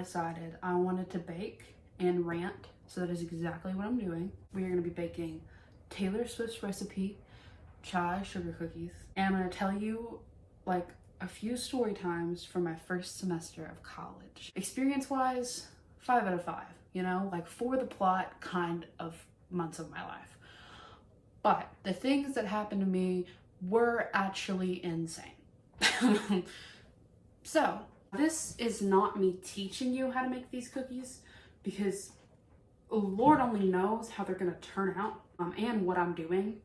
decided I wanted to bake and rant, so that is exactly what I'm doing. We are going to be baking Taylor Swift's recipe chai sugar cookies, and I'm going to tell you like a few story times from my first semester of college. Experience wise, 5 out of 5, you know, like for the plot kind of months of my life. But the things that happened to me were actually insane. So this is not me teaching you how to make these cookies, because Lord only knows how they're gonna turn out and what I'm doing.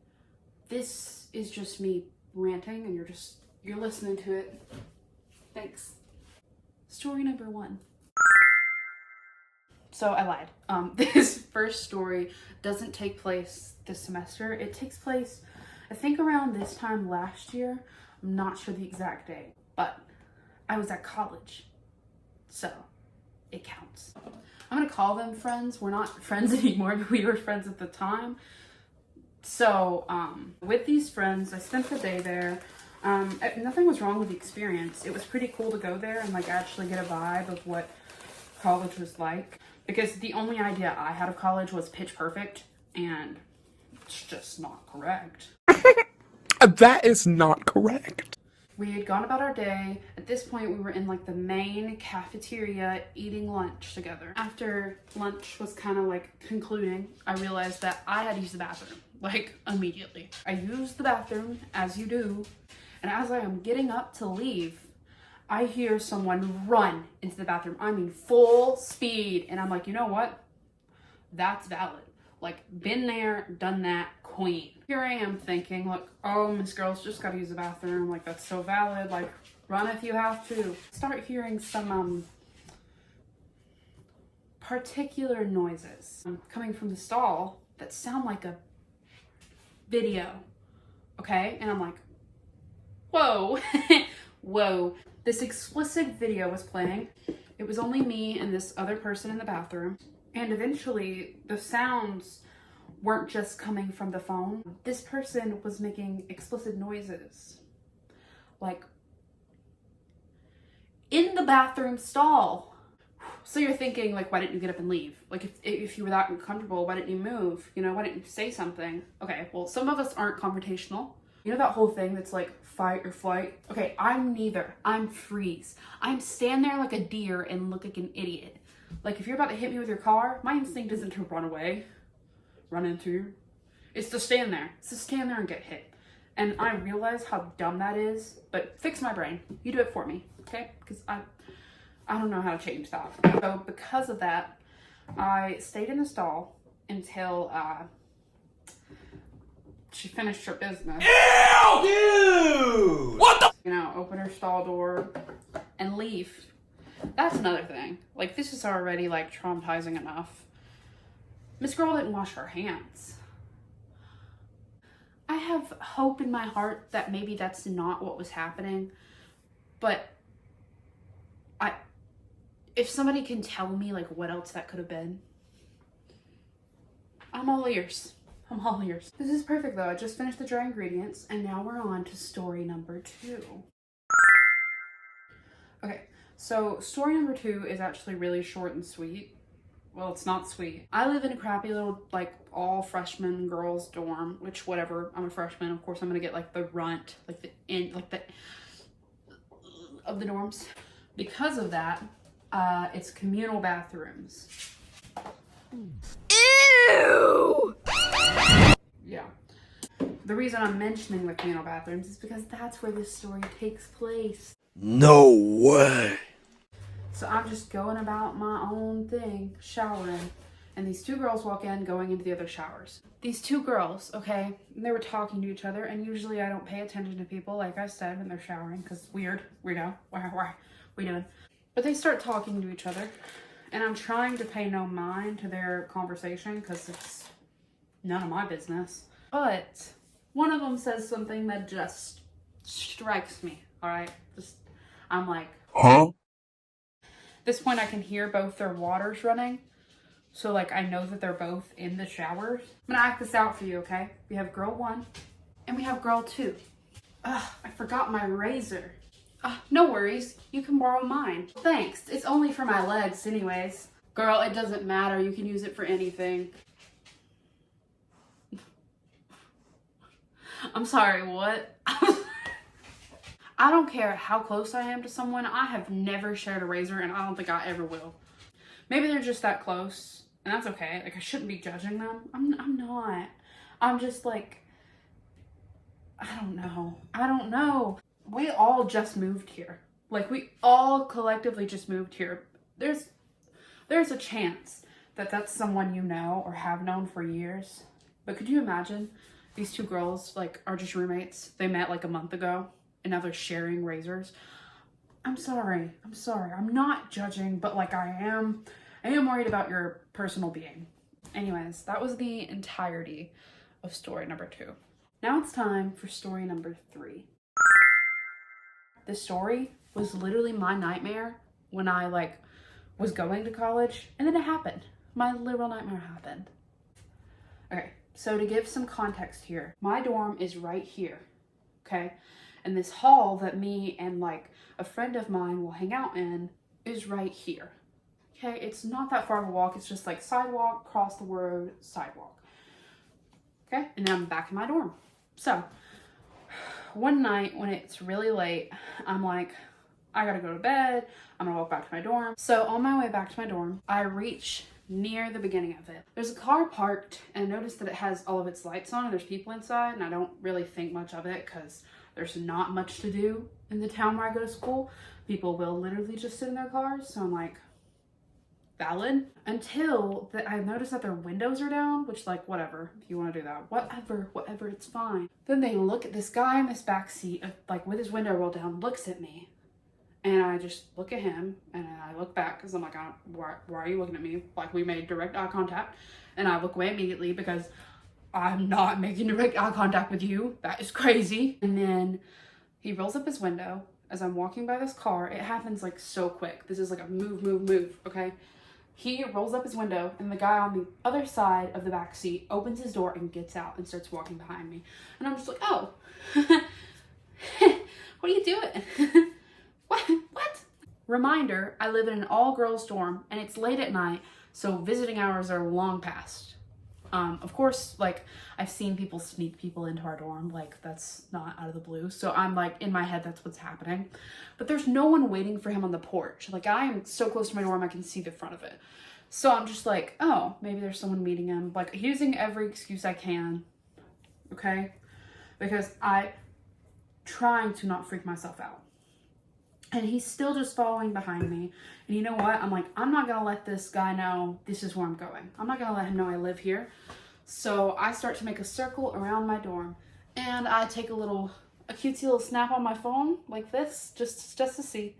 This is just me ranting, and you're listening to it. Thanks. Story number 1. So I lied. This first story doesn't take place this semester. It takes place, I think, around this time last year. I'm not sure the exact date, but I was at college, so it counts. I'm gonna call them friends. We're not friends anymore, but we were friends at the time. So with these friends, I spent the day there. Nothing was wrong with the experience. It was pretty cool to go there and like actually get a vibe of what college was like, because the only idea I had of college was Pitch Perfect, and it's just not correct. That is not correct. We had gone about our day. At this point, we were in like the main cafeteria eating lunch together. After lunch was kind of like concluding, I realized that I had to use the bathroom, like immediately. I used the bathroom, as you do, and as I am getting up to leave, I hear someone run into the bathroom. I mean, full speed. And I'm like, you know what? That's valid. Like, been there, done that, queen. Here I am thinking, like, oh, Miss Girl's just gotta use the bathroom. Like, that's so valid. Like, run if you have to. Start hearing some, particular noises coming from the stall that sound like a video. Okay? And I'm like, whoa. Whoa. This explicit video was playing. It was only me and this other person in the bathroom. And eventually, the sounds weren't just coming from the phone. This person was making explicit noises. Like, in the bathroom stall. So you're thinking, like, why didn't you get up and leave? Like, if you were that uncomfortable, why didn't you move? You know, why didn't you say something? Okay, well, some of us aren't confrontational. You know that whole thing that's like fight or flight? Okay, I'm neither. I'm freeze. I'm stand there like a deer and look like an idiot. Like, if you're about to hit me with your car, my instinct isn't to run away, run into you. It's to stand there. It's to stand there and get hit. And I realize how dumb that is, but fix my brain. You do it for me, okay? Because I don't know how to change that. So because of that, I stayed in the stall until she finished her business. Ew! Dude! What the? You know, open her stall door and leave. That's another thing. Like, this is already like traumatizing enough. Miss Girl didn't wash her hands. I have hope in my heart that maybe that's not what was happening, but if somebody can tell me like what else that could have been, I'm all ears. I'm all ears. This is perfect though. I just finished the dry ingredients, and now we're on to story number 2. Okay, so story number 2 is actually really short and sweet. Well, it's not sweet. I live in a crappy little, like, all freshman girls dorm, which, whatever, I'm a freshman. Of course, I'm gonna get, like, the runt, like, the end, like, the of the dorms. Because of that, it's communal bathrooms. Ew! Yeah. The reason I'm mentioning the communal bathrooms is because that's where this story takes place. No way. So I'm just going about my own thing, showering, and these 2 girls walk in, going into the other showers. These 2 girls, okay, they were talking to each other, and usually I don't pay attention to people, like I said, when they're showering, because weirdo, why we doing? But they start talking to each other, and I'm trying to pay no mind to their conversation, because it's none of my business. But one of them says something that just strikes me, all right? I'm like, huh? At this point, I can hear both their waters running. So, like, I know that they're both in the showers. I'm gonna act this out for you, okay? We have girl 1 and we have girl 2. Ugh, I forgot my razor. No worries, you can borrow mine. Thanks, it's only for my legs anyways. Girl, it doesn't matter, you can use it for anything. I'm sorry, what? I don't care how close I am to someone, I have never shared a razor and I don't think I ever will. Maybe they're just that close, and that's okay. Like, I shouldn't be judging them. I'm not. I'm just like, I don't know. We all just moved here. Like, we all collectively just moved here. There's a chance that that's someone you know or have known for years. But could you imagine these two girls, like, are just roommates? They met like a month ago and now they're sharing razors. I'm sorry. I'm not judging, but like I am worried about your personal being. Anyways, that was the entirety of story number 2. Now it's time for story number 3. This story was literally my nightmare when I like was going to college, and then it happened. My literal nightmare happened. Okay, so to give some context here, my dorm is right here, okay? And this hall that me and like a friend of mine will hang out in is right here. Okay, it's not that far of a walk, it's just like sidewalk, cross the road, sidewalk. Okay, and then I'm back in my dorm. So, one night when it's really late, I'm like, I gotta go to bed, I'm gonna walk back to my dorm. So on my way back to my dorm, I reach near the beginning of it. There's a car parked, and I noticed that it has all of its lights on and there's people inside, and I don't really think much of it because there's not much to do in the town where I go to school. People will literally just sit in their cars, so I'm like, valid. Until that I noticed that their windows are down, which like, whatever, if you want to do that, whatever, it's fine. Then they look at this guy in this back seat, like with his window rolled down, looks at me. And I just look at him and I look back because I'm like, why are you looking at me? Like, we made direct eye contact, and I look away immediately because I'm not making direct eye contact with you. That is crazy. And then he rolls up his window as I'm walking by this car. It happens like so quick. This is like a move, okay? He rolls up his window, and the guy on the other side of the back seat opens his door and gets out and starts walking behind me. And I'm just like, oh, what are you doing? What? Reminder, I live in an all-girls dorm, and it's late at night, so visiting hours are long past. Of course, like, I've seen people sneak people into our dorm, like, that's not out of the blue, so I'm like, in my head, that's what's happening. But there's no one waiting for him on the porch. Like, I am so close to my dorm, I can see the front of it. So I'm just like, oh, maybe there's someone meeting him. Like, using every excuse I can, okay? Because I'm trying to not freak myself out. And he's still just following behind me. And you know what? I'm like, I'm not going to let this guy know this is where I'm going. I'm not going to let him know I live here. So I start to make a circle around my dorm. And I take a cutesy little snap on my phone like this, just to see.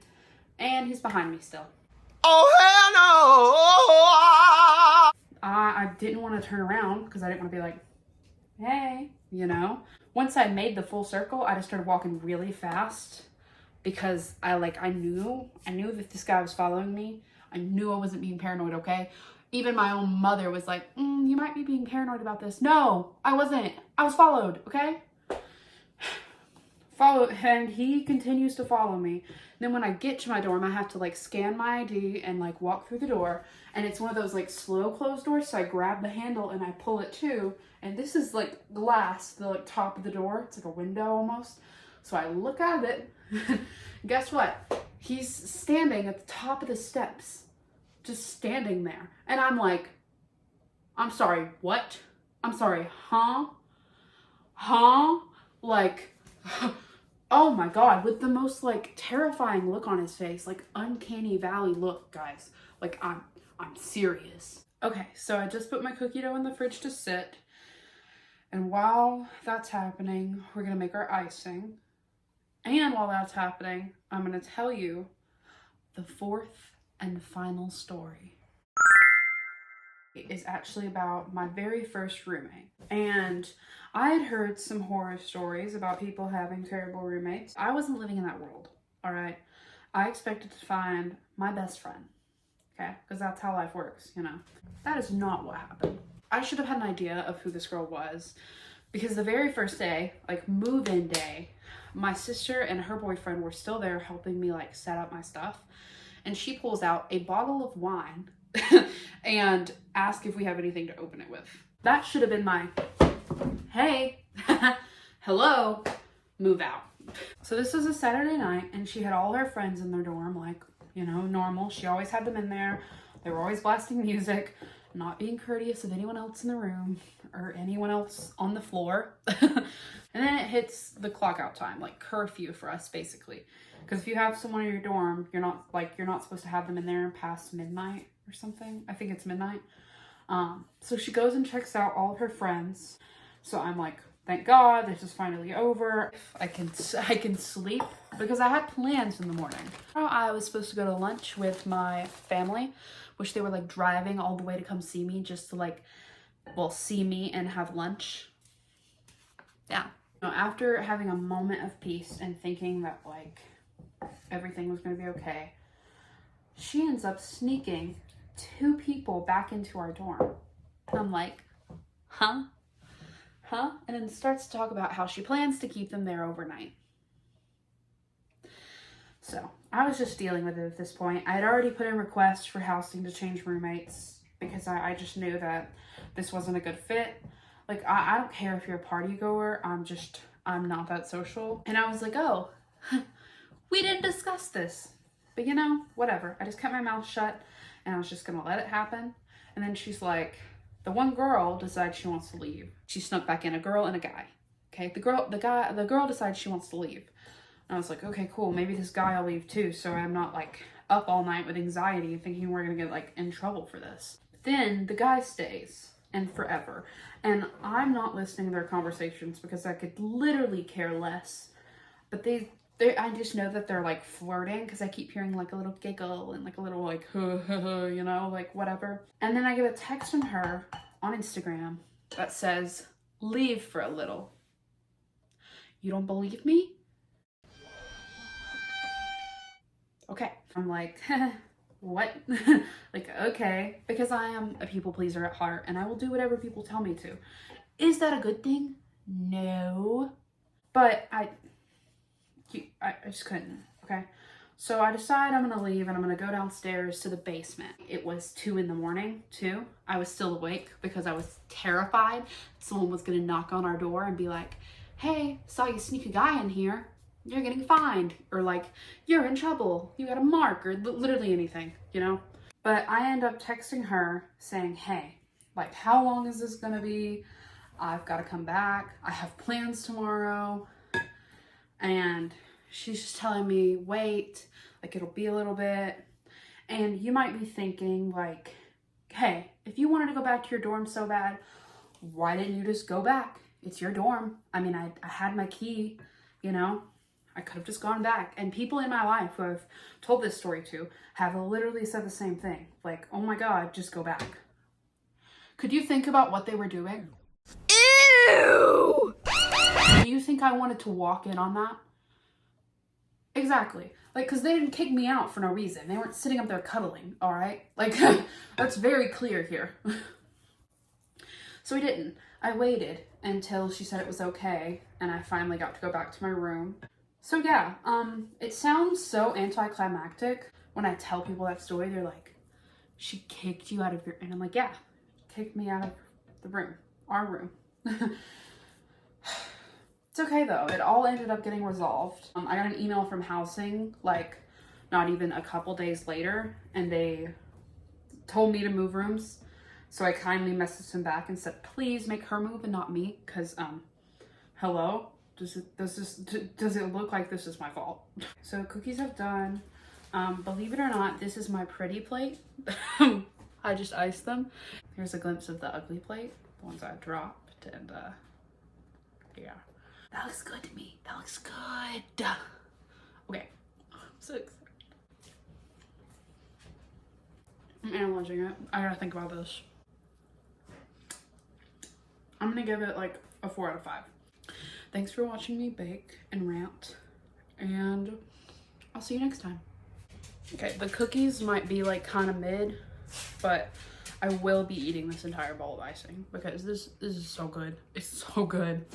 And he's behind me still. Oh, hell no! I didn't want to turn around because I didn't want to be like, hey, you know? Once I made the full circle, I just started walking really fast. Because I knew that this guy was following me. I knew I wasn't being paranoid, okay? Even my own mother was like, you might be being paranoid about this. No, I wasn't. I was followed, okay? And he continues to follow me. Then when I get to my dorm, I have to like scan my ID and like walk through the door. And it's one of those like slow closed doors. So I grab the handle and I pull it too. And this is like glass, the like top of the door. It's like a window almost. So I look at it. Guess what? He's standing at the top of the steps. Just standing there. And I'm like, I'm sorry, what? I'm sorry, huh? Huh? Like, oh my God, with the most like terrifying look on his face, like uncanny valley look, guys. Like, I'm serious. Okay, so I just put my cookie dough in the fridge to sit. And while that's happening, we're gonna make our icing. And while that's happening, I'm going to tell you the fourth and final story. It is actually about my very first roommate. And I had heard some horror stories about people having terrible roommates. I wasn't living in that world, all right? I expected to find my best friend, okay? Because that's how life works, you know? That is not what happened. I should have had an idea of who this girl was. Because the very first day, like move-in day, my sister and her boyfriend were still there helping me like set up my stuff. And she pulls out a bottle of wine and asks if we have anything to open it with. That should have been my, hey, hello, move out. So this was a Saturday night and she had all her friends in their dorm, like, you know, normal. She always had them in there. They were always blasting music, not being courteous of anyone else in the room or anyone else on the floor. And then it hits the clock out time, like curfew for us basically. Because if you have someone in your dorm, you're not supposed to have them in there past midnight or something. I think it's midnight. So she goes and checks out all of her friends. So I'm like, thank God, this is finally over. I can sleep because I had plans in the morning. I was supposed to go to lunch with my family, which they were like driving all the way to come see me just to like, well, see me and have lunch. Yeah. After having a moment of peace and thinking that like everything was going to be okay, she ends up sneaking 2 people back into our dorm. And I'm like, huh? And then starts to talk about how she plans to keep them there overnight. So I was just dealing with it at this point. I had already put in requests for housing to change roommates because I just knew that this wasn't a good fit. Like, I don't care if you're a party goer. I'm not that social. And I was like, oh, we didn't discuss this. But you know, whatever. I just kept my mouth shut and I was just gonna let it happen. And then she's like, the one girl decides she wants to leave. She snuck back in, a girl and a guy. Okay, the girl decides she wants to leave. And I was like, okay, cool. Maybe this guy will leave too, so I'm not like up all night with anxiety thinking we're gonna get like in trouble for this. Then the guy stays and forever. And I'm not listening to their conversations because I could literally care less. But I just know that they're like flirting because I keep hearing like a little giggle and like a little like, you know, like whatever. And then I get a text from her on Instagram that says, leave for a little. You don't believe me? Okay. I'm like, what? Like, okay. Because I am a people pleaser at heart and I will do whatever people tell me to. Is that a good thing? No. But I just couldn't, okay? So I decide I'm gonna leave and I'm gonna go downstairs to the basement. It was 2 a.m. too. I was still awake because I was terrified someone was gonna knock on our door and be like, hey, saw you sneak a guy in here. You're getting fined. Or like, you're in trouble. You got a mark, or literally anything, you know? But I end up texting her saying, hey, like, how long is this gonna be? I've gotta come back. I have plans tomorrow. And she's just telling me, wait, like it'll be a little bit. And you might be thinking like, hey, if you wanted to go back to your dorm so bad, why didn't you just go back? It's your dorm. I mean, I had my key, you know, I could have just gone back. And people in my life who I've told this story to have literally said the same thing. Like, oh my God, just go back. Could you think about what they were doing? Ew! Do you think I wanted to walk in on that? Exactly. Like, because they didn't kick me out for no reason. They weren't sitting up there cuddling, all right? Like, that's very clear here. So we didn't. I waited until she said it was okay, and I finally got to go back to my room. So yeah, it sounds so anticlimactic when I tell people that story. They're like, she kicked you out of your... And I'm like, yeah, kicked me out of the room. Our room. It's okay though. It all ended up getting resolved. I got an email from housing like not even a couple days later, and they told me to move rooms. So I kindly messaged him back and said, please make her move and not me, because hello, does it look like this is my fault? So cookies have done. Believe it or not, this is my pretty plate. I just iced them. Here's a glimpse of the ugly plate, the ones I dropped, and yeah. That looks good to me. That looks good. Okay, I'm so excited. I'm analyzing it. I gotta think about this. I'm gonna give it like a 4 out of 5. Thanks for watching me bake and rant, and I'll see you next time. Okay, the cookies might be like kind of mid, but I will be eating this entire bowl of icing because this is so good. It's so good.